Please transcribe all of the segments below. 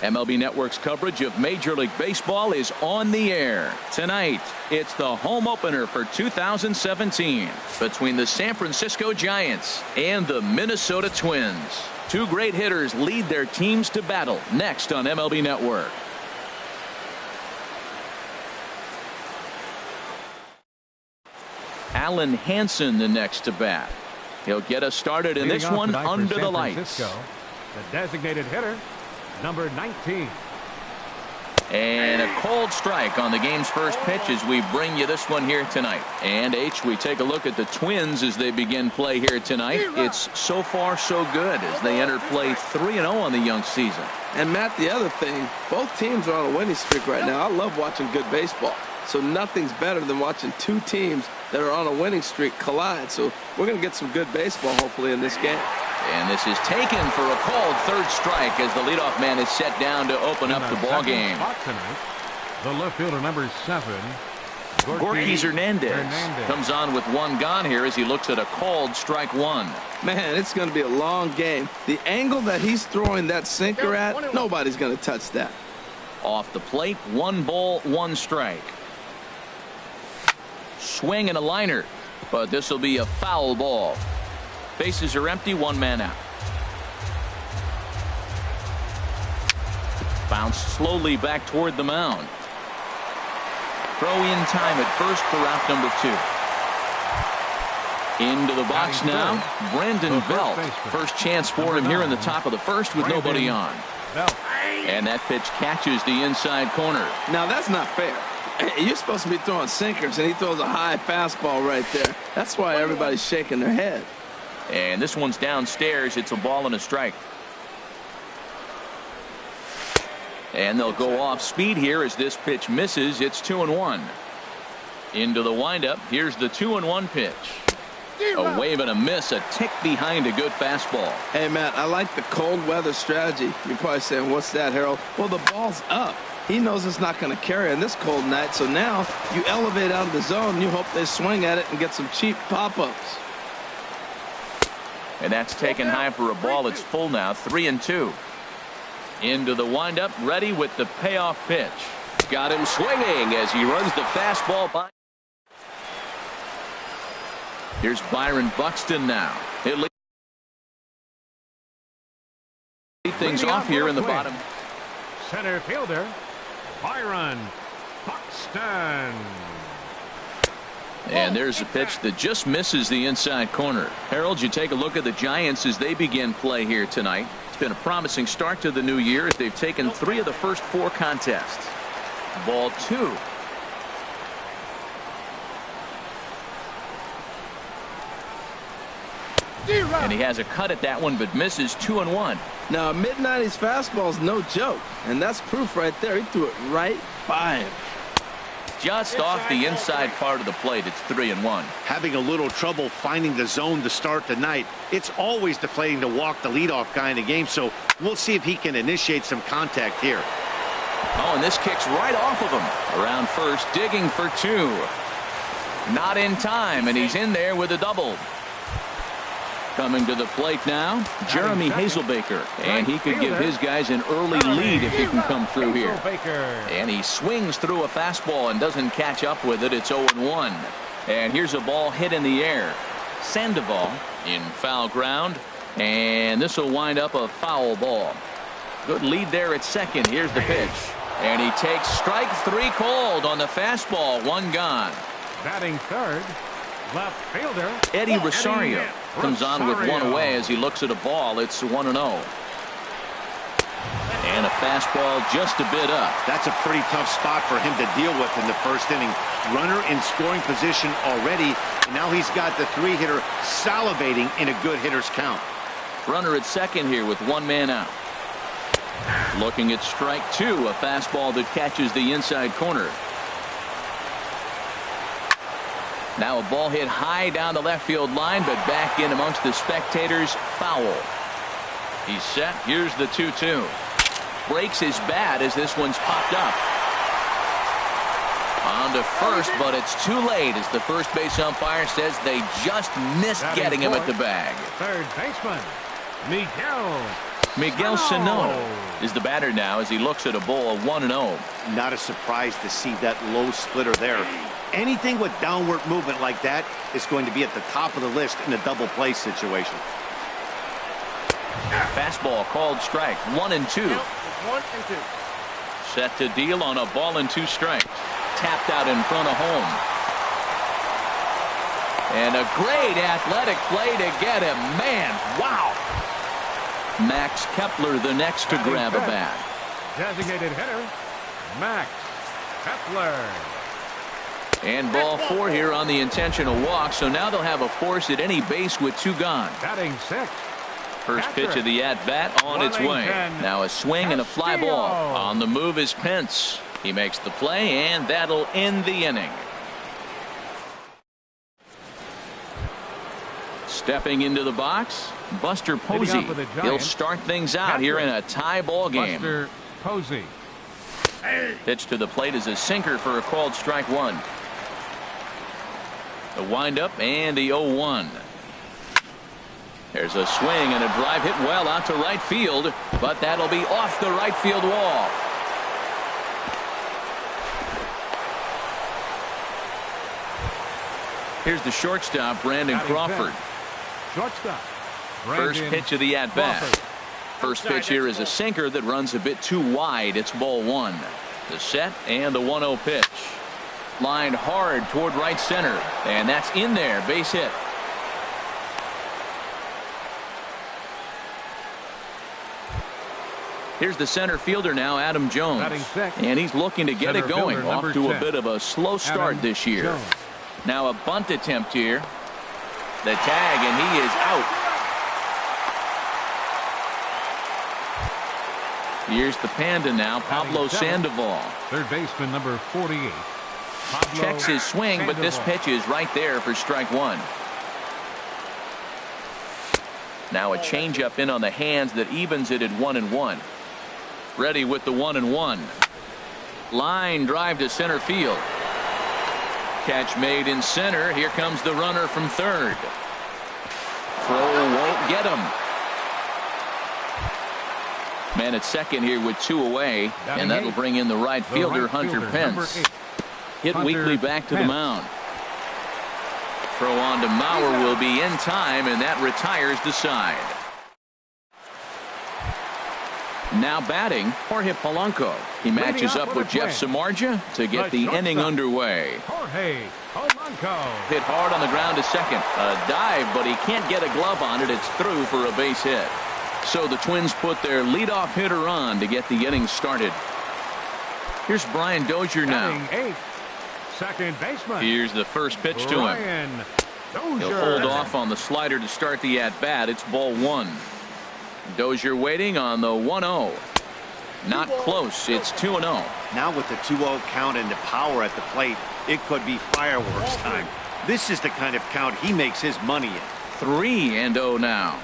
MLB Network's coverage of Major League Baseball is on the air. Tonight, it's the home opener for 2017 between the San Francisco Giants and the Minnesota Twins. Two great hitters lead their teams to battle next on MLB Network. Alan Hansen the next to bat. He'll get us started in this one under the lights. The designated hitter, number 19. And a cold strike on the game's first pitch as we bring you this one here tonight. And we take a look at the Twins as they begin play here tonight. It's so far so good as they enter play 3-0 on the young season. And Matt, the other thing, both teams are on a winning streak right now. I love watching good baseball. So nothing's better than watching two teams that are on a winning streak collide. So we're going to get some good baseball hopefully in this game. And this is taken for a called third strike as the leadoff man is set down to open up the ball game. The left fielder, number 7, Gorky Hernandez comes on with one gone here as he looks at a called strike one. Man, it's going to be a long game. The angle that he's throwing that sinker at, nobody's going to touch that. Off the plate, 1 ball, 1 strike. Swing and a liner, but this will be a foul ball. Bases are empty, 1 man out. Bounce slowly back toward the mound. Throw in time at first for out number 2. Into the box now, Brandon Belt. First chance for him here in the top of the first with nobody on. And that pitch catches the inside corner. Now that's not fair. You're supposed to be throwing sinkers, and he throws a high fastball right there. That's why everybody's shaking their head. And this one's downstairs. It's a ball and a strike. And they'll go off speed here as this pitch misses. It's 2-1. Into the windup. Here's the 2-1 pitch. A wave and a miss, a tick behind a good fastball. Hey, Matt, I like the cold weather strategy. You're probably saying, what's that, Harold? Well, the ball's up. He knows it's not going to carry on this cold night. So now you elevate out of the zone. You hope they swing at it and get some cheap pop-ups. And that's taken high for a ball. It's full now, 3-2. Into the windup, ready with the payoff pitch. Got him swinging as he runs the fastball by. Here's Byron Buxton now. He'll lead things off here in the bottom. Center fielder, Byron Buxton. And there's a pitch that just misses the inside corner. Harold, you take a look at the Giants as they begin play here tonight. It's been a promising start to the new year as they've taken 3 of the first 4 contests. Ball 2. And he has a cut at that one, but misses 2-1. Now, a mid-90s fastball is no joke, and that's proof right there. He threw it right by him. Just off the inside part of the plate. It's 3-1. Having a little trouble finding the zone to start the night. It's always deflating to walk the leadoff guy in the game, so we'll see if he can initiate some contact here. Oh, and this kicks right off of him. Around first, digging for 2. Not in time, and he's in there with a double. Coming to the plate now, Jeremy Hazelbaker, and he could give his guys an early lead if he can come through here. And he swings through a fastball and doesn't catch up with it. It's 0-1. And here's a ball hit in the air. Sandoval in foul ground, and this will wind up a foul ball. Good lead there at second. Here's the pitch, and he takes strike 3 called on the fastball. 1 gone. Batting third, left fielder Eddie Rosario comes on with 1 away as he looks at a ball. It's 1-0. And a fastball just a bit up. That's a pretty tough spot for him to deal with in the first inning. Runner in scoring position already, and now he's got the 3-hitter salivating in a good hitter's count. Runner at second here with 1 man out. Looking at strike 2, a fastball that catches the inside corner. Now a ball hit high down the left field line, but back in amongst the spectators. Foul. He's set. Here's the 2-2. Breaks his bat as this one's popped up. On to first, but it's too late as the first base umpire says they just missed getting him at the bag. Third baseman, Miguel Miguel Sano is the batter now as he looks at a ball 1-0. Not a surprise to see that low splitter there. Anything with downward movement like that is going to be at the top of the list in a double play situation. Fastball called strike. 1-2. 1-2. Set to deal on a ball and 2 strikes. Tapped out in front of home. And a great athletic play to get him. Man, wow. Max Kepler the next to grab a bat. Designated hitter, Max Kepler. And ball 4 here on the intentional walk. So now they'll have a force at any base with 2 gone. Batting 6. First pitch of the at-bat on its way. Now a swing and a fly ball. On the move is Pence. He makes the play, and that'll end the inning. Stepping into the box, Buster Posey. He'll start things out here in a tie ball game. Buster Posey. Pitch to the plate is a sinker for a called strike 1. The windup and the 0-1. There's a swing and a drive hit well out to right field, but that'll be off the right field wall. Here's the shortstop, Brandon Crawford. Shortstop. First pitch of the at-bat. First pitch here is a sinker that runs a bit too wide. It's ball 1. The set and the 1-0 pitch. Lined hard toward right center, and that's in there. Base hit. Here's the center fielder now, Adam Jones. And he's looking to get it going. Off to a bit of a slow start this year. Now a bunt attempt here. The tag, and he is out. Here's the Panda now, Pablo Sandoval. Third baseman number 48. Pablo Checks his swing, Sandoval. but this pitch is right there for strike 1. Now a changeup in on the hands that evens it at 1-1. Ready with the 1-1. Line drive to center field. Catch made in center. Here comes the runner from third. Throw won't get him. Man at second here with 2 away, and that'll bring in the right fielder, Hunter Pence. Hit weakly back to the mound. Throw on to Mauer will be in time, and that retires the side. Now batting, Jorge Polanco. He matches up with Jeff Samardzija to get the inning underway. Jorge Polanco. Hit hard on the ground to second. A dive, but he can't get a glove on it. It's through for a base hit. So the Twins put their leadoff hitter on to get the inning started. Here's Brian Dozier now. Batting 8. Second baseman. Here's the first pitch to him. He'll hold off on the slider to start the at-bat. It's ball 1. Dozier waiting on the 1-0. Not close. It's 2-0. Now with the 2-0 count and the power at the plate, it could be fireworks time. This is the kind of count he makes his money in. 3-0 now.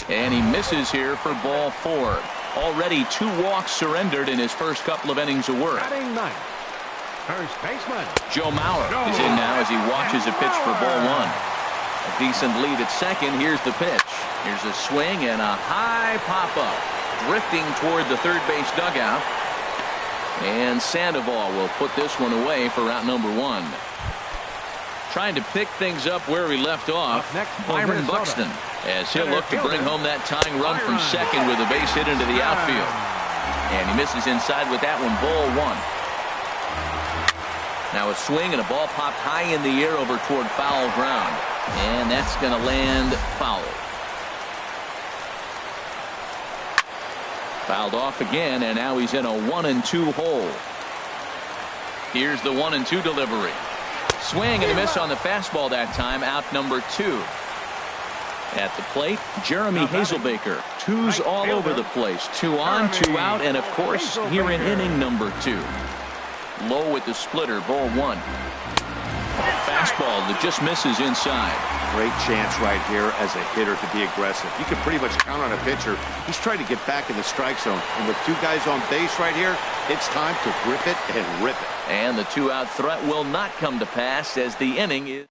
And he misses here for ball 4. Already 2 walks surrendered in his first couple of innings of work. Batting 9. First baseman. Joe Mauer is in now as he watches a pitch for ball 1. A decent lead at second. Here's the pitch. Here's a swing and a high pop-up. Drifting toward the third base dugout. And Sandoval will put this one away for out number 1. Trying to pick things up where we left off, Byron Buxton, as he'll look to bring home that tying run from second with a base hit into the outfield. And he misses inside with that one. Ball 1. Now a swing and a ball popped high in the air over toward foul ground. And that's going to land foul. Fouled off again, and now he's in a 1-2 hole. Here's the 1-2 delivery. Swing and a miss on the fastball that time. Out number 2. At the plate, Jeremy Hazelbaker. 2's all over the place. 2 on, 2 out, and of course, here in inning number 2. Low with the splitter, ball 1. Fastball that just misses inside. Great chance right here as a hitter to be aggressive. You can pretty much count on a pitcher. He's trying to get back in the strike zone. And with 2 guys on base right here, it's time to grip it and rip it. And the 2-out threat will not come to pass as the inning is.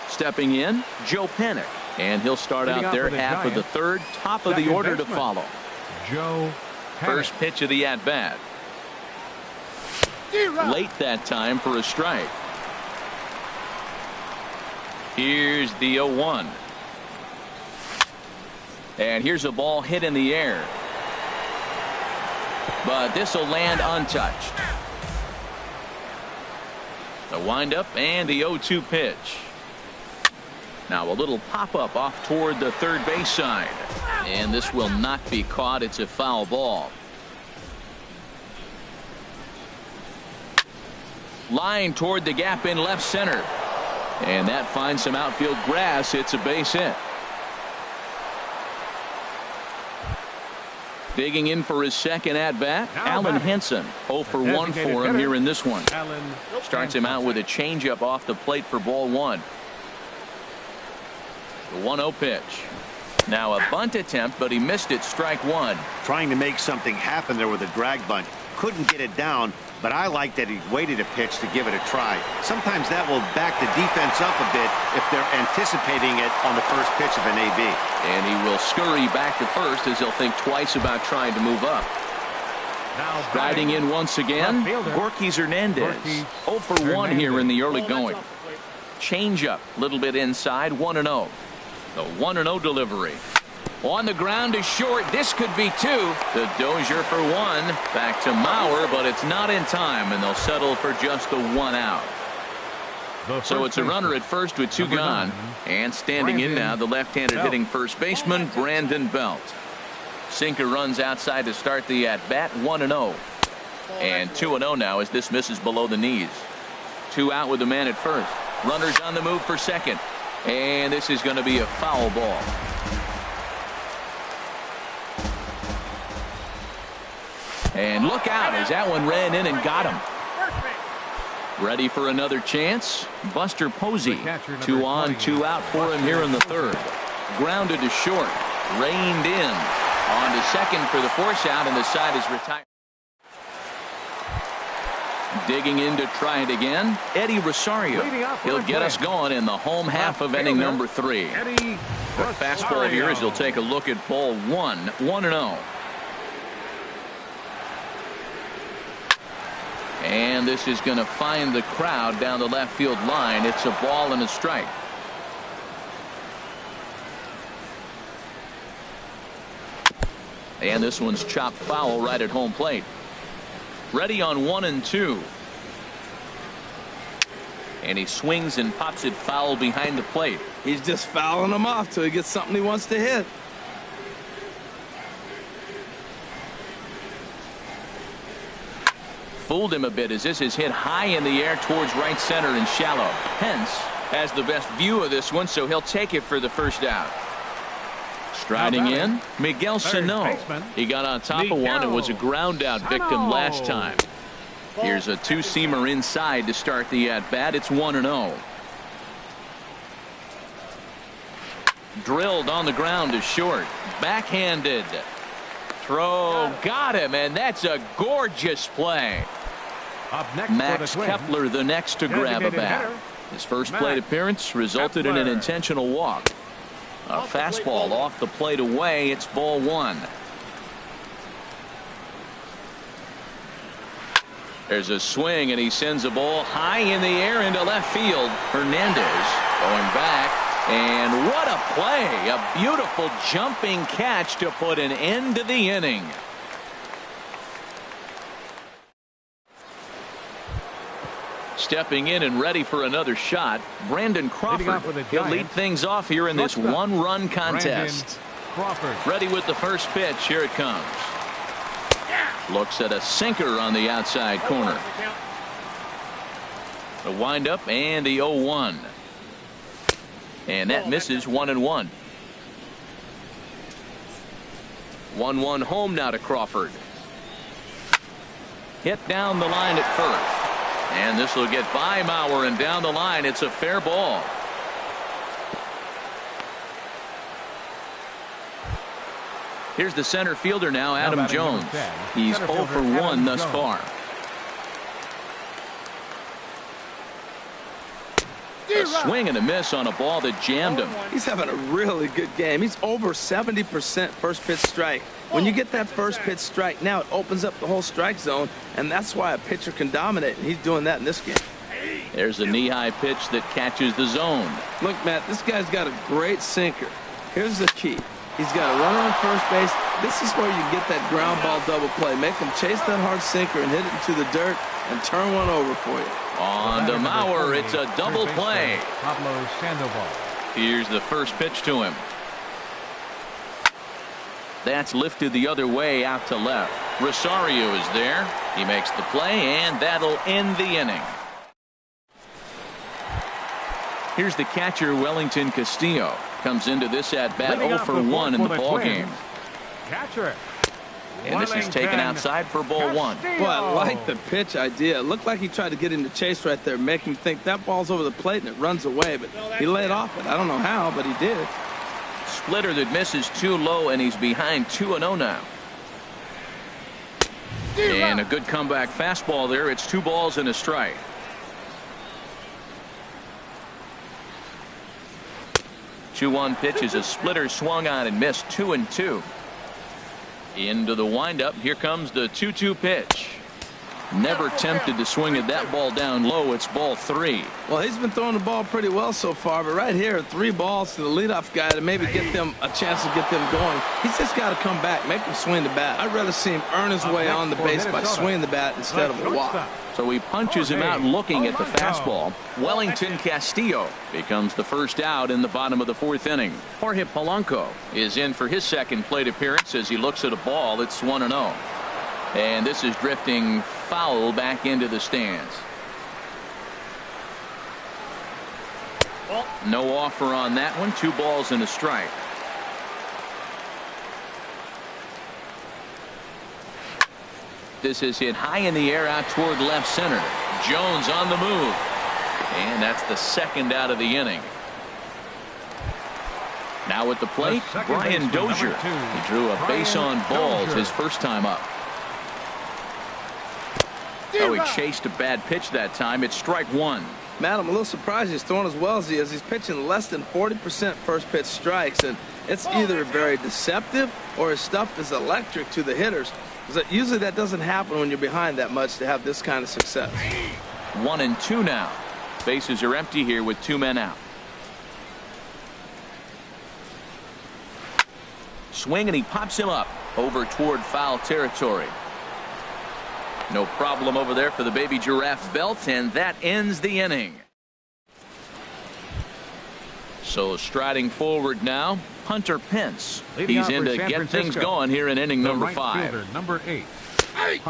Stepping in, Joe Panik. And he'll start out there, half of the third, top of the order to follow. Joe. First pitch of the at-bat. Late that time for a strike. Here's the 0-1. And here's a ball hit in the air. But this will land untouched. The windup and the 0-2 pitch. Now a little pop-up off toward the third base side. And this will not be caught. It's a foul ball. Line toward the gap in left center. And that finds some outfield grass. It's a base hit. Digging in for his second at-bat, Alan Henson. 0 for 1 for him here in this one. Starts him out with a changeup off the plate for ball 1. The 1-0 pitch. Now a bunt attempt, but he missed it. Strike 1. Trying to make something happen there with a drag bunt. Couldn't get it down, but I like that he waited a pitch to give it a try. Sometimes that will back the defense up a bit if they're anticipating it on the first pitch of an AB. And he will scurry back to first as he'll think twice about trying to move up. Riding in once again, Gorky Hernandez. 0 for 1 here in the early going. Changeup, little bit inside, 1-0. The 1-0 delivery. On the ground to short. This could be 2. The Dozier for 1. Back to Mauer, but it's not in time, and they'll settle for just the 1 out. So it's a runner at first with 2 gone. And standing in now, the left-handed hitting first baseman, Brandon Belt. Sinker runs outside to start the at-bat, 1-0. And 2-0 now as this misses below the knees. 2 out with the man at first. Runners on the move for second. And this is going to be a foul ball. And look out as that one ran in and got him. Ready for another chance. Buster Posey. 2 on, 2 out for him here in the third. Grounded to short. Reined in. On to second for the force out, and the side is retired. Digging in to try it again, Eddie Rosario. He'll get us going in the home half of inning number 3. The fastball here as he'll take a look at ball 1, 1-0. And this is going to find the crowd down the left field line. It's a ball and a strike. And this one's chopped foul right at home plate. Ready on 1 and 2. And he swings and pops it foul behind the plate. He's just fouling him off till he gets something he wants to hit. Fooled him a bit as this is hit high in the air towards right center and shallow. Hence has the best view of this one, so he'll take it for the first out. Striding in, Miguel Sano. He got on top of one and was a ground out victim last time. Here's a 2-seamer inside to start the at-bat. It's 1-0. Drilled on the ground to short. Backhanded. Throw. Got him, and that's a gorgeous play. Max Kepler the next to grab a bat. His first plate appearance resulted in an intentional walk. A fastball off the plate away. It's ball 1. There's a swing, and he sends a ball high in the air into left field. Hernandez going back, and what a play. A beautiful jumping catch to put an end to the inning. Stepping in and ready for another shot, Brandon Crawford. He'll lead things off here in this one-run contest. Ready with the first pitch. Here it comes. Looks at a sinker on the outside corner. The windup and the 0-1. And that misses 1-1. 1-1 home now to Crawford. Hit down the line at first. And this will get by Mauer, and down the line it's a fair ball. Here's the center fielder now, Adam Jones. He's 0 for 1 thus far. A swing and a miss on a ball that jammed him. He's having a really good game. He's over 70% first pitch strike. When you get that first pitch strike, now it opens up the whole strike zone, and that's why a pitcher can dominate, and he's doing that in this game. There's a knee-high pitch that catches the zone. Look, Matt, this guy's got a great sinker. Here's the key. He's got a runner on first base. This is where you get that ground ball double play. Make him chase that hard sinker and hit it into the dirt and turn one over for you. On to Mauer, it's a double play. Pablo Sandoval. Here's the first pitch to him. That's lifted the other way out to left. Rosario is there. He makes the play, and that'll end the inning. Here's the catcher, Wellington Castillo. Comes into this at-bat 0 for 1 in the ball game. Catcher. And this is taken outside for ball 1. Boy, I like the pitch idea. It looked like he tried to get him to chase right there, make him think that ball's over the plate and it runs away, but he laid off it. I don't know how, but he did. Splitter that misses too low, and he's behind 2-0 now. And a good comeback fastball there. It's 2 balls and a strike. Two-1 pitch is a splitter swung on and missed 2-2. Into the windup. Here comes the 2-2 pitch. Never tempted to swing at that ball down low. It's ball 3. Well, he's been throwing the ball pretty well so far, but right here, 3 balls to the leadoff guy to maybe get them a chance to get them going. He's just got to come back, make him swing the bat. I'd rather see him earn his way on the base by swinging the bat instead of a walk. So he punches him out looking at the fastball. Wellington Castillo becomes the first out in the bottom of the 4th inning. Jorge Polanco is in for his second plate appearance as he looks at a ball that's 1-0. And this is drifting foul back into the stands. No offer on that one. 2 balls and a strike. This is hit high in the air out toward left center. Jones on the move. And that's the second out of the inning. Now at the plate, Brian Dozier. He drew a base on balls his first time up. Oh, he chased a bad pitch that time. It's strike 1. Matt, I'm a little surprised he's throwing as well as he is. He's pitching less than 40% first pitch strikes, and it's either very deceptive or his stuff is electric to the hitters. Usually that doesn't happen when you're behind that much to have this kind of success. 1-2 now. Bases are empty here with 2 men out. Swing, and he pops him up over toward foul territory. No problem over there for the baby giraffe belt, and that ends the inning. So striding forward now, Hunter Pence. He's in to get things going here in inning number 5. Number 8.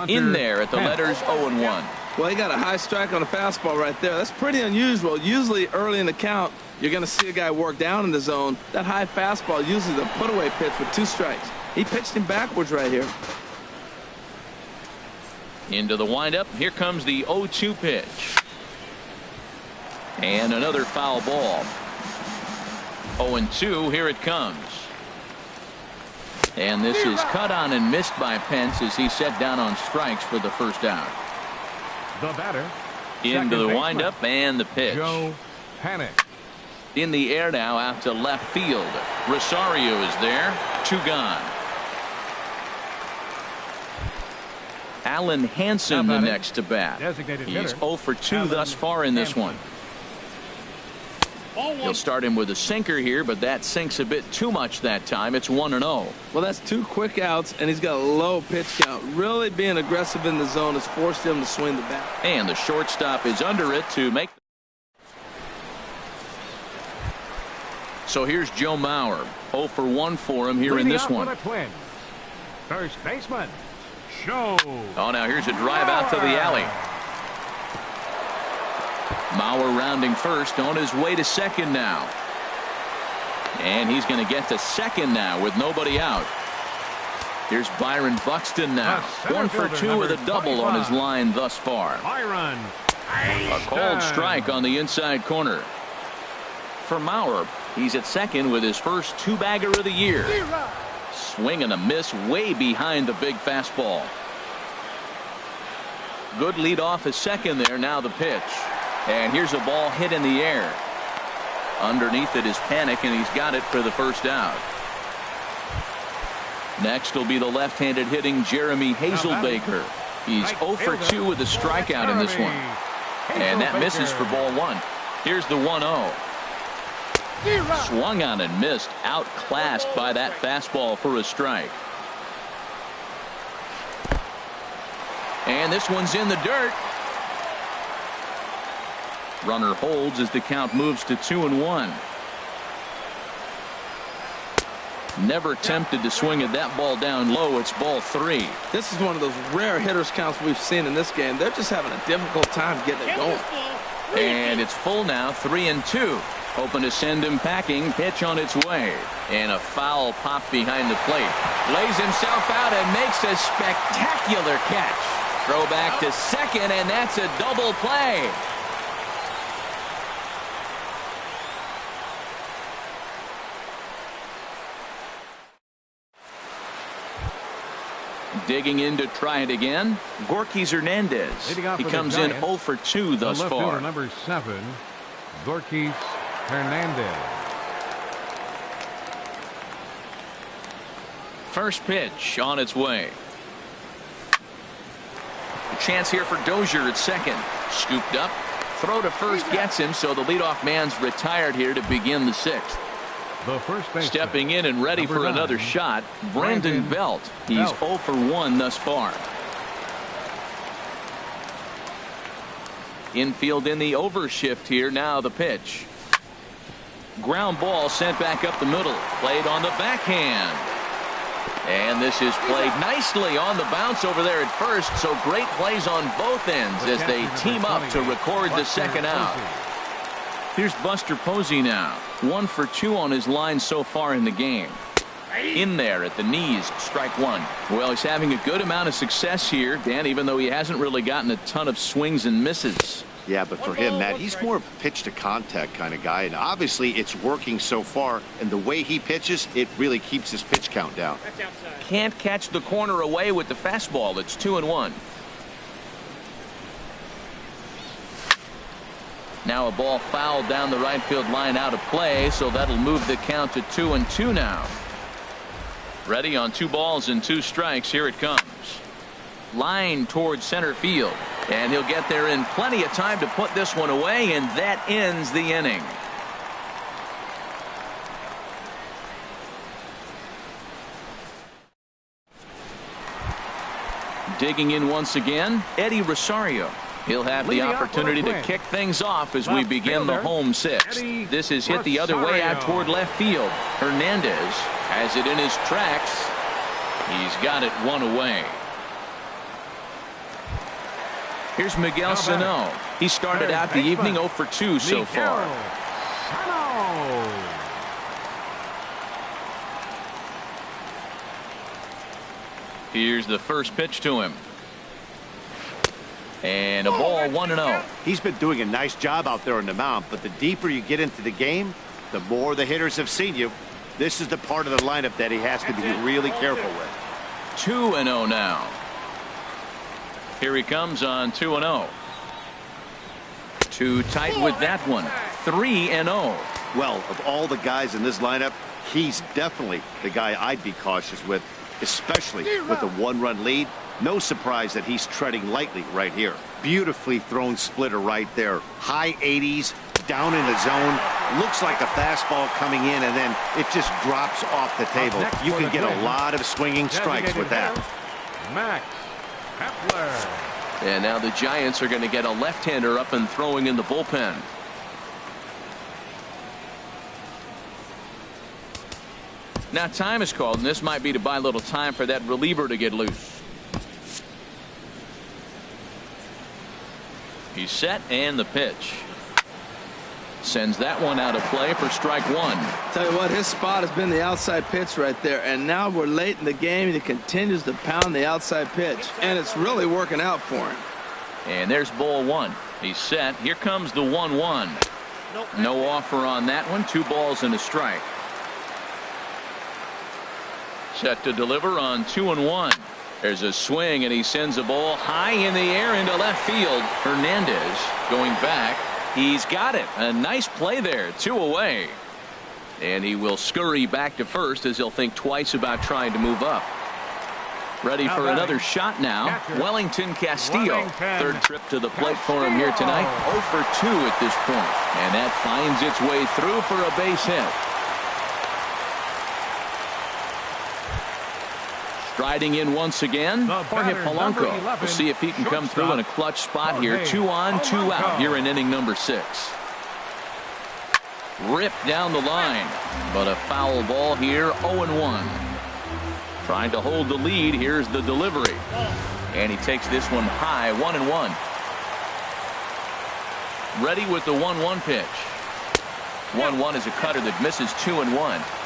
In there at the letters 0-1. Well, he got a high strike on a fastball right there. That's pretty unusual. Usually early in the count, you're going to see a guy work down in the zone. That high fastball, usually the put-away pitch with 2 strikes. He pitched him backwards right here. Into the windup. Here comes the 0-2 pitch. And another foul ball. 0-2. Here it comes. And this is cut on and missed by Pence as he set down on strikes for the first out. The batter. Into the windup and the pitch. Joe Panic. In the air now out to left field. Rosario is there. 2 gone. Alan Hansen the next to bat. He's 0 for 2 thus far in this one. He'll start him with a sinker here, but that sinks a bit too much that time. It's 1-0. Well, that's 2 quick outs, and he's got a low pitch count. Really being aggressive in the zone has forced him to swing the bat. And the shortstop is under it to make. So here's Joe Mauer. 0 for 1 for him here in this one. First baseman. Show. Oh, now here's a drive out to the alley. Mauer rounding first, on his way to second now. And he's going to get to second now with nobody out. Here's Byron Buxton now. 1 for 2 with a double on his line thus far. Byron. A cold strike on the inside corner. For Mauer, he's at second with his first 2-bagger of the year. Swing and a miss way behind the big fastball. Good lead off at second there. Now the pitch. And here's a ball hit in the air. Underneath it is Panic, and he's got it for the first out. Next will be the left-handed hitting Jeremy Hazelbaker. He's 0 for 2 with a strikeout in this one. And that misses for ball 1. Here's the 1-0. Swung on and missed. Outclassed by that fastball for a strike. And this one's in the dirt. Runner holds as the count moves to 2-1. Never tempted to swing at that ball down low. It's ball 3. This is one of those rare hitters counts we've seen in this game. They're just having a difficult time getting it going. And it's full now, 3-2. Hoping to send him packing. Pitch on its way. And a foul pop behind the plate. Lays himself out and makes a spectacular catch. Throw back to second, and that's a double play. Digging in to try it again, Gorky Hernandez. He comes in 0 for 2 thus far. Number 7, Gorky Hernandez. First pitch on its way. A chance here for Dozier at second. Scooped up. Throw to first gets him, so the leadoff man's retired here to begin the 6th. The first baseman, stepping in and ready for another shot, Brandon Belt. He's 0 for 1 thus far. Infield in the overshift here. Now the pitch. Ground ball sent back up the middle. Played on the backhand. And this is played nicely on the bounce over there at first. So great plays on both ends as they team up to record the second out. Here's Buster Posey now. 1 for 2 on his line so far in the game. In there at the knees, strike 1. Well, he's having a good amount of success here, Dan, even though he hasn't really gotten a ton of swings and misses. Yeah, but for him, Matt, he's more of a pitch to contact kind of guy, and obviously it's working so far, and the way he pitches, it really keeps his pitch count down. Can't catch the corner away with the fastball. It's 2-1. Now a ball fouled down the right field line out of play, so that'll move the count to 2-2 now. Ready on 2 balls and 2 strikes. Here it comes. Line towards center field, and he'll get there in plenty of time to put this one away, and that ends the inning. Digging in once again, Eddie Rosario. He'll have the opportunity to kick things off as we begin the home 6th. This is hit the other way out toward left field. Hernandez has it in his tracks. He's got it 1 away. Here's Miguel Sano. He started out the evening 0 for 2 so far. Here's the first pitch to him. And a ball 1-0. He's been doing a nice job out there on the mound, but the deeper you get into the game, the more the hitters have seen you. This is the part of the lineup that he has to be really careful with. 2-0 now. Here he comes on 2-0. Too tight with that one. 3-0. Well, of all the guys in this lineup, he's definitely the guy I'd be cautious with, especially with a 1-run lead. No surprise that he's treading lightly right here. Beautifully thrown splitter right there. High 80s, down in the zone. Looks like a fastball coming in, and then it just drops off the table. You can get a lot of swinging strikes with that. Max Kepler. And now the Giants are going to get a left-hander up and throwing in the bullpen. Now time is called, and this might be to buy a little time for that reliever to get loose. He's set, and the pitch. Sends that one out of play for strike 1. Tell you what, his spot has been the outside pitch right there, and now we're late in the game, and he continues to pound the outside pitch, and it's really working out for him. And there's ball 1. He's set. Here comes the 1-1. No offer on that one. 2 balls and a strike. Set to deliver on 2-1. There's a swing, and he sends a ball high in the air into left field. Hernandez going back. He's got it. A nice play there. 2 away. And he will scurry back to first as he'll think twice about trying to move up. Ready for another shot now. Wellington Castillo. Third trip to the plate for him here tonight. 0 for 2 at this point. And that finds its way through for a base hit. Striding in once again, Jorge Polanco. We'll see if he can come through in a clutch spot here. 2 on, 2 out here in inning number 6. Ripped down the line, but a foul ball here. 0-1. Trying to hold the lead. Here's the delivery, and he takes this one high. 1-1. Ready with the 1-1 pitch. 1-1 is a cutter that misses. 2-1.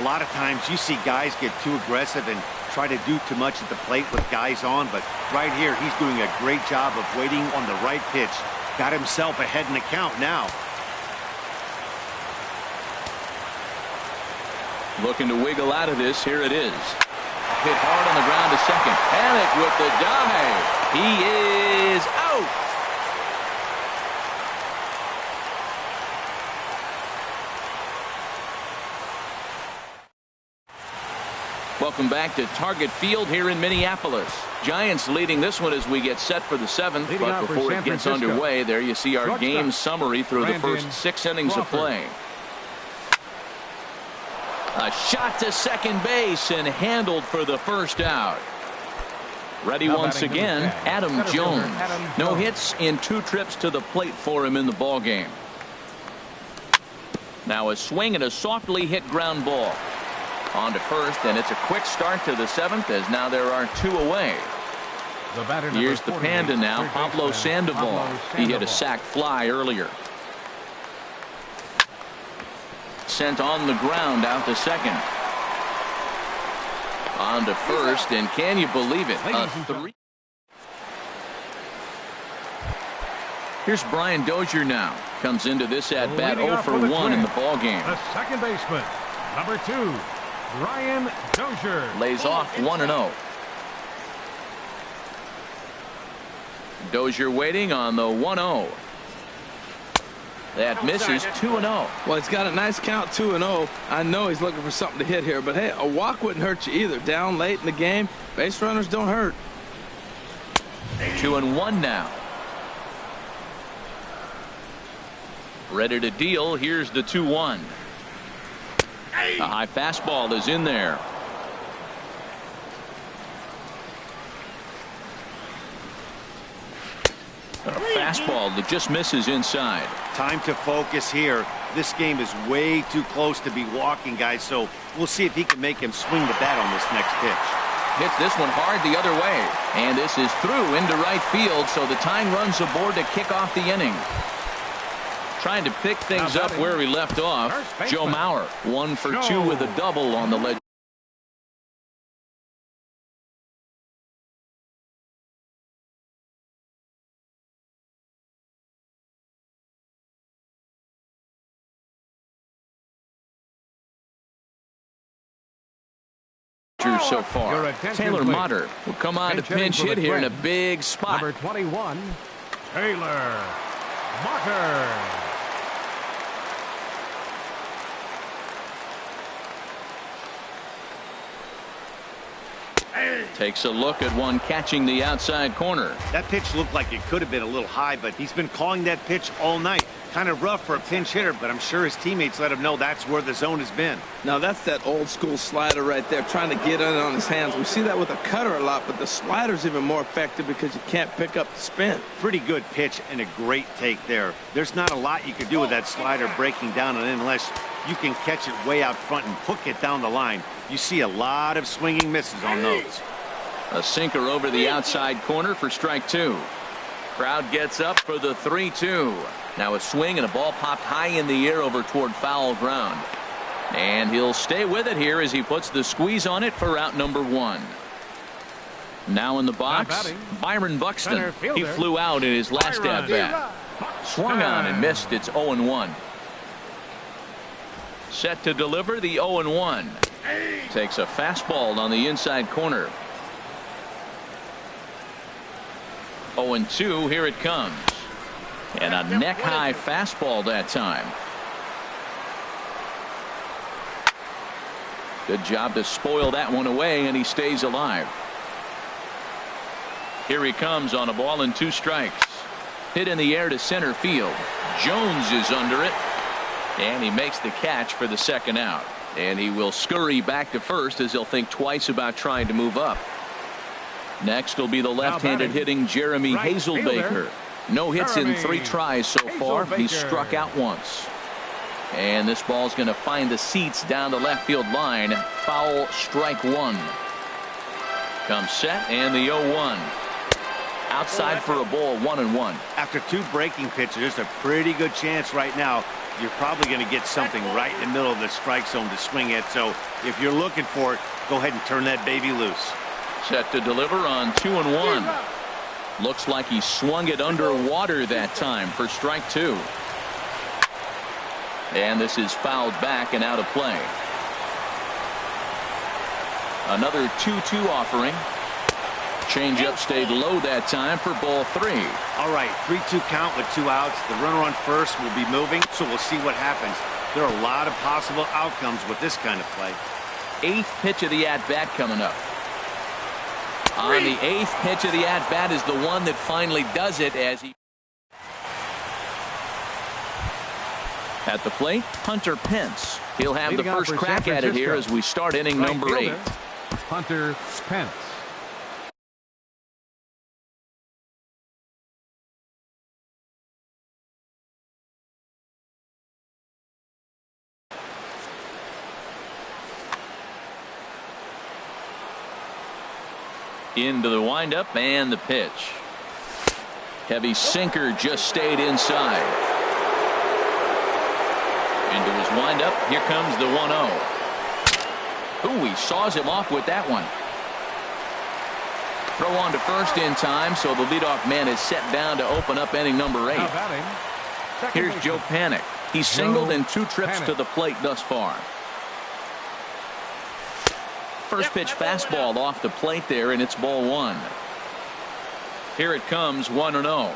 A lot of times you see guys get too aggressive and try to do too much at the plate with guys on, but right here he's doing a great job of waiting on the right pitch. Got himself ahead in the count now. Looking to wiggle out of this. Here it is. Hit hard on the ground to second. Panic with the dive. He is out. Welcome back to Target Field here in Minneapolis. Giants leading this one as we get set for the 7th. But before it gets underway, there you see our game summary through the first 6 innings of play. A shot to second base and handled for the first out. Ready once again, Adam Jones. No hits in 2 trips to the plate for him in the ballgame. Now a swing and a softly hit ground ball. On to first, and it's a quick start to the 7th as now there are 2 away. Here's the Panda now, Pablo Sandoval. He hit a sac fly earlier. Sent on the ground out to second. On to first, and can you believe it? A 3. Here's Brian Dozier now. Comes into this at bat 0 for 1 in the ball game. The second baseman, number 2, Brian Dozier. Lays off 1-0. Dozier waiting on the 1-0. That misses. 2-0. Well, he's got a nice count, 2-0. I know he's looking for something to hit here, but hey, a walk wouldn't hurt you either. Down late in the game, base runners don't hurt. 2-1 now. Ready to deal. Here's the 2-1. A high fastball is in there. A fastball that just misses inside. Time to focus here. This game is way too close to be walking, guys, so we'll see if he can make him swing the bat on this next pitch. Hits this one hard the other way, and this is through into right field, so the tying runs aboard to kick off the inning. Trying to pick things up where he left off. Joe Mauer, 1 for 2 with a double on the ledge. So far, Taylor Motter will come on to pinch hit here in a big spot. Number 21, Taylor Motter. Takes a look at one catching the outside corner. That pitch looked like it could have been a little high, but he's been calling that pitch all night. Kind of rough for a pinch hitter, but I'm sure his teammates let him know that's where the zone has been. Now that's that old school slider right there, trying to get in on his hands. We see that with a cutter a lot, but the slider's even more effective because you can't pick up the spin. Pretty good pitch and a great take there. There's not a lot you could do with that slider breaking down and in unless you can catch it way out front and hook it down the line. You see a lot of swinging misses on those. A sinker over the outside corner for strike 2. Crowd gets up for the 3-2. Now a swing and a ball popped high in the air over toward foul ground. And he'll stay with it here as he puts the squeeze on it for out number 1. Now in the box, Byron Buxton. He flew out in his last at-bat. Swung on and missed. It's 0-1. Set to deliver the 0-1. Takes a fastball on the inside corner. 0-2. Here it comes. And a neck-high fastball that time. Good job to spoil that one away, and he stays alive. Here he comes on a ball and 2 strikes. Hit in the air to center field. Jones is under it, and he makes the catch for the 2nd out. And he will scurry back to first as he'll think twice about trying to move up. Next will be the left-handed hitting Jeremy Hazelbaker. No hits in 3 tries so far. He's struck out once. And this ball's going to find the seats down the left field line. Foul, strike 1. Comes set, and the 0-1. Outside for a ball, 1-1. After 2 breaking pitches, there's a pretty good chance right now you're probably going to get something right in the middle of the strike zone to swing at. So if you're looking for it, go ahead and turn that baby loose. Set to deliver on 2-1. Looks like he swung it underwater that time for strike 2. And this is fouled back and out of play. Another 2-2 offering. Changeup stayed low that time for ball 3. All right, 3-2 count with 2 outs. The runner on first will be moving, so we'll see what happens. There are a lot of possible outcomes with this kind of play. 8th pitch of the at-bat coming up. On the 8th pitch of the at-bat is the one that finally does it as he... At the plate, Hunter Pence. He'll have the first crack at it here as we start inning number 8. Hunter Pence. Into the windup and the pitch. Heavy sinker just stayed inside. Into his windup. Here comes the 1-0. Ooh, he saws him off with that one. Throw on to first in time, so the leadoff man is set down to open up inning number 8. Here's Joe Panik. He's singled in 2 trips to the plate thus far. First pitch fastball off the plate there, and it's ball 1. Here it comes, 1-0.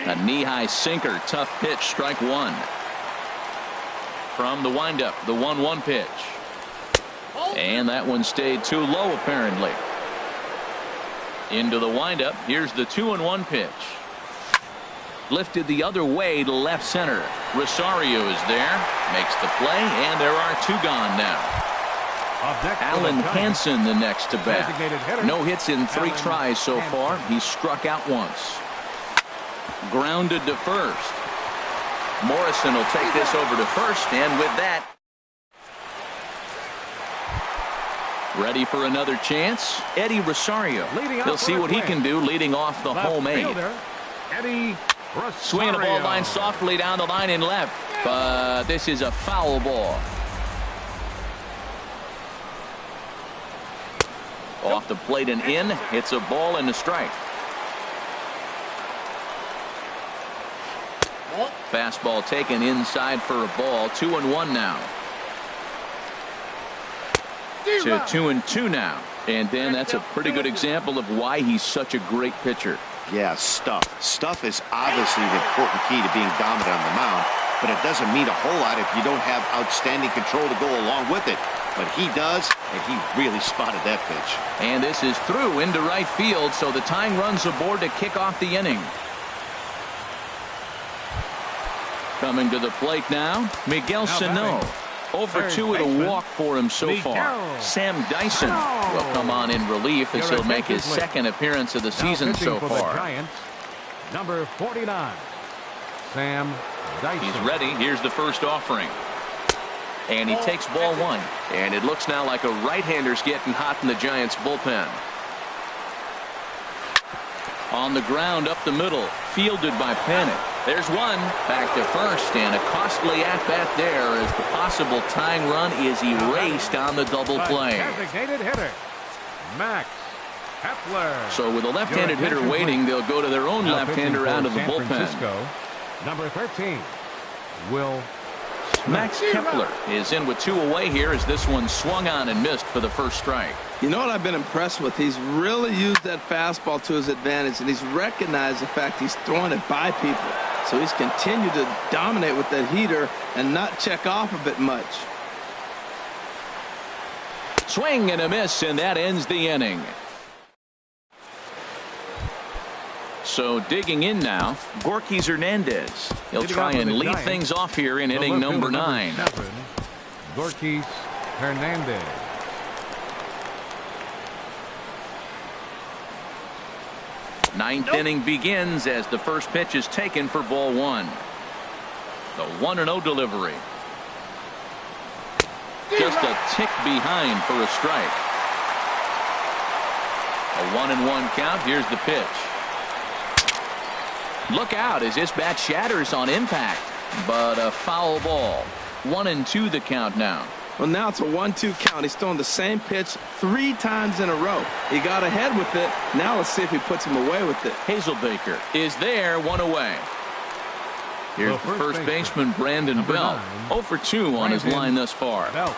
A knee-high sinker, tough pitch, strike 1. From the windup, the 1-1 pitch. And that one stayed too low, apparently. Into the windup, here's the 2-1 pitch. Lifted the other way to left center. Rosario is there, makes the play, and there are 2 gone now. Alan Hansen the next to bat. No hits in 3 tries so far. He's struck out once. Grounded to first. Morrison will take this over to first, and with that, ready for another chance. Eddie Rosario. He'll see what he can do leading off the home 8. Swinging a ball line softly down the line in left, but this is a foul ball. Off the plate and in. It's a ball and a strike. Fastball taken inside for a ball. 2-1 now. To 2-2 now. And then that's a pretty good example of why he's such a great pitcher. Yeah, stuff. Stuff is obviously the important key to being dominant on the mound, but it doesn't mean a whole lot if you don't have outstanding control to go along with it. But he does, and he really spotted that pitch. And this is through into right field, so the tying run's aboard to kick off the inning. Coming to the plate now, Miguel Sano. 0 for 2 with a walk for him so far. Sam Dyson will come on in relief as he'll make his 2nd appearance of the season so far. Number 49, Sam Dyson. He's ready. Here's the first offering. And he takes ball 1. And it looks now like a right-hander's getting hot in the Giants bullpen. On the ground up the middle, fielded by Panik. There's one. Back to first, and a costly at-bat there as the possible tying run is erased on the double play. Designated hitter, Max Kepler. So with a left-handed hitter waiting, they'll go to their own left-hander out of the bullpen. Number 13, Will Max Kepler is in with 2 away here as this one swung on and missed for the first strike. You know what I've been impressed with? He's really used that fastball to his advantage, and he's recognized the fact he's throwing it by people. So he's continued to dominate with that heater and not check off a bit much. Swing and a miss, and that ends the inning. So digging in now, Gorky Hernandez. He'll try and lead things off here in inning number 9. Gorky Hernandez. Ninth inning begins as the first pitch is taken for ball 1. The 1-0 delivery. Just a tick behind for a strike. A 1-1 count. Here's the pitch. Look out as this bat shatters on impact, but a foul ball. 1-2 the count now. Well, now it's a 1-2 count. He's throwing the same pitch 3 times in a row. He got ahead with it. Now let's see if he puts him away with it. Hazelbaker is there, 1 away. Here's the first baseman, Brandon Belt. 0 for 2 on his line thus far. Belt.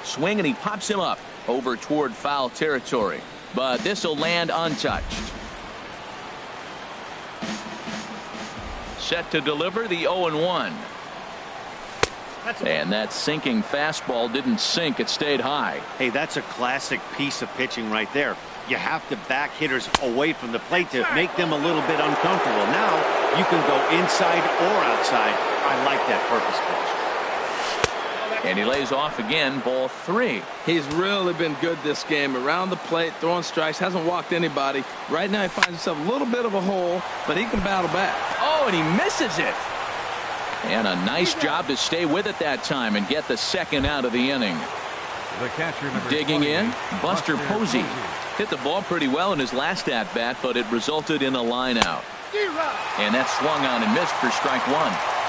Swing and he pops him up over toward foul territory. But this will land untouched. Set to deliver the 0-1. And that sinking fastball didn't sink. It stayed high. Hey, that's a classic piece of pitching right there. You have to back hitters away from the plate to make them a little bit uncomfortable. Now you can go inside or outside. I like that purpose pitch. And he lays off again, ball 3. He's really been good this game. Around the plate, throwing strikes, hasn't walked anybody. Right now he finds himself a little bit of a hole, but he can battle back. Oh, and he misses it. And a nice job to stay with it that time and get the second out of the inning. The catcher, digging in, Buster Posey. Hit the ball pretty well in his last at-bat, but it resulted in a line out. And that swung on and missed for strike 1.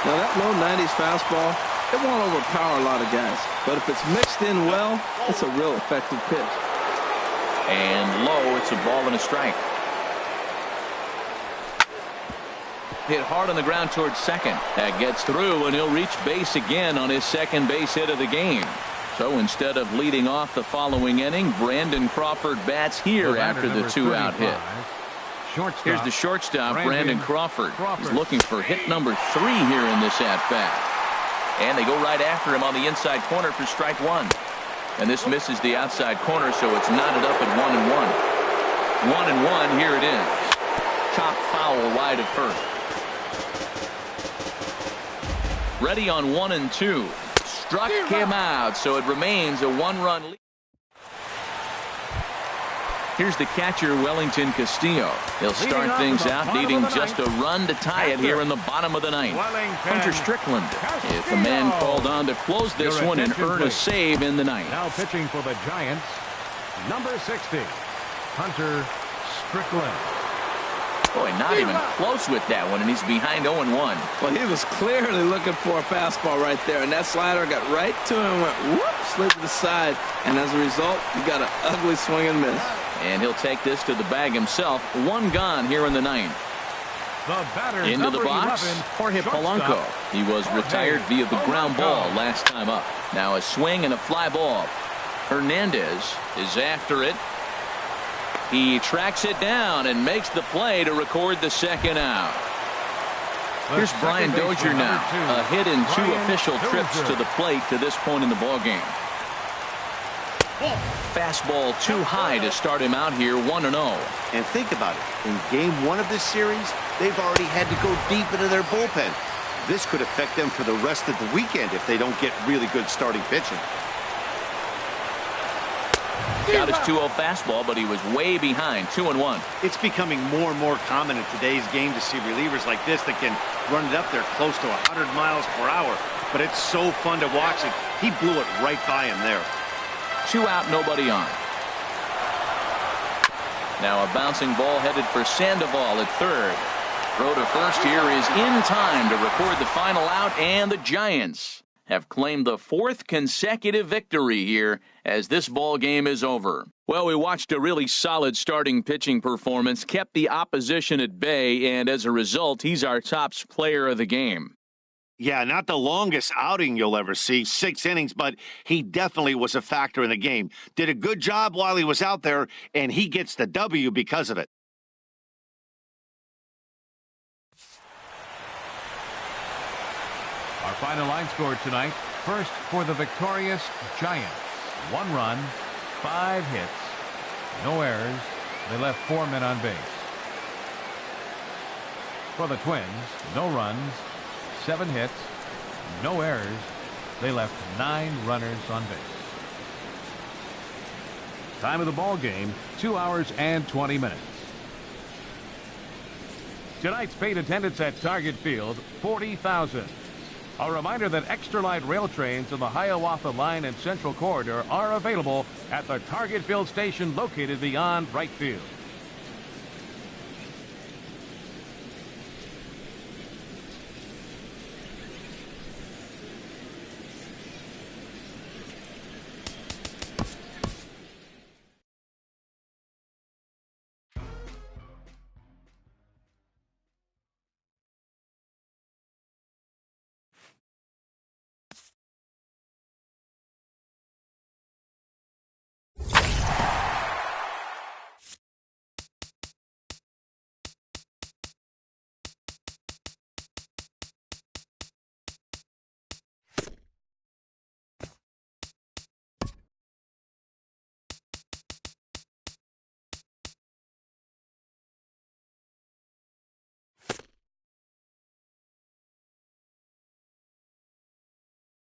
Now that low 90s fastball, it won't overpower a lot of guys. But if it's mixed in well, it's a real effective pitch. And low, it's a ball and a strike. Hit hard on the ground towards second. That gets through, and he'll reach base again on his second base hit of the game. So instead of leading off the following inning, Brandon Crawford bats here after the 2-out hit. Here's the shortstop, Brandon Crawford. He's looking for hit number 3 here in this at-bat. And they go right after him on the inside corner for strike 1. And this misses the outside corner, so it's knotted up at 1-1. 1-1, here it is. Chop foul wide of first. Ready on 1-2. Struck him out, so it remains a 1-run lead. Here's the catcher, Wellington Castillo. He'll start things out, needing just a run to tie it here in the bottom of the 9th. Hunter Strickland is the man called on to close this one and earn a save in the 9th. Now pitching for the Giants, number 60, Hunter Strickland. Boy, not even close with that one, and he's behind 0-1. Well, he was clearly looking for a fastball right there, and that slider got right to him and went whoop, slid to the side, and as a result, he got an ugly swing and miss. And he'll take this to the bag himself. 1 gone here in the 9th. Into the box, Jorge Polanco. He was retired via the ground ball last time up. Now a swing and a fly ball. Hernandez is after it. He tracks it down and makes the play to record the second out. Here's Brian Dozier now. A hit in 2 official trips to the plate to this point in the ballgame. Fastball too high to start him out here, 1-0. And think about it. In game 1 of this series, they've already had to go deep into their bullpen. This could affect them for the rest of the weekend if they don't get really good starting pitching. Got his 2-0 fastball, but he was way behind, 2-1. It's becoming more and more common in today's game to see relievers like this that can run it up there close to 100 miles per hour. But it's so fun to watch it. He blew it right by him there. 2 out, nobody on. Now a bouncing ball headed for Sandoval at third. Throw to first here is in time to record the final out, and the Giants have claimed the 4th consecutive victory here as this ball game is over. Well, we watched a really solid starting pitching performance, kept the opposition at bay, and as a result, he's our top player of the game. Yeah, not the longest outing you'll ever see, 6 innings, but he definitely was a factor in the game. Did a good job while he was out there, and he gets the W because of it. Our final line score tonight. First for the victorious Giants. 1 run, 5 hits, no errors. They left 4 men on base. For the Twins, no runs, 7 hits, no errors. They left 9 runners on base. Time of the ball game, 2 hours and 20 minutes. Tonight's paid attendance at Target Field, 40,000. A reminder that extra light rail trains in the Hiawatha Line and Central Corridor are available at the Target Field station located beyond right field.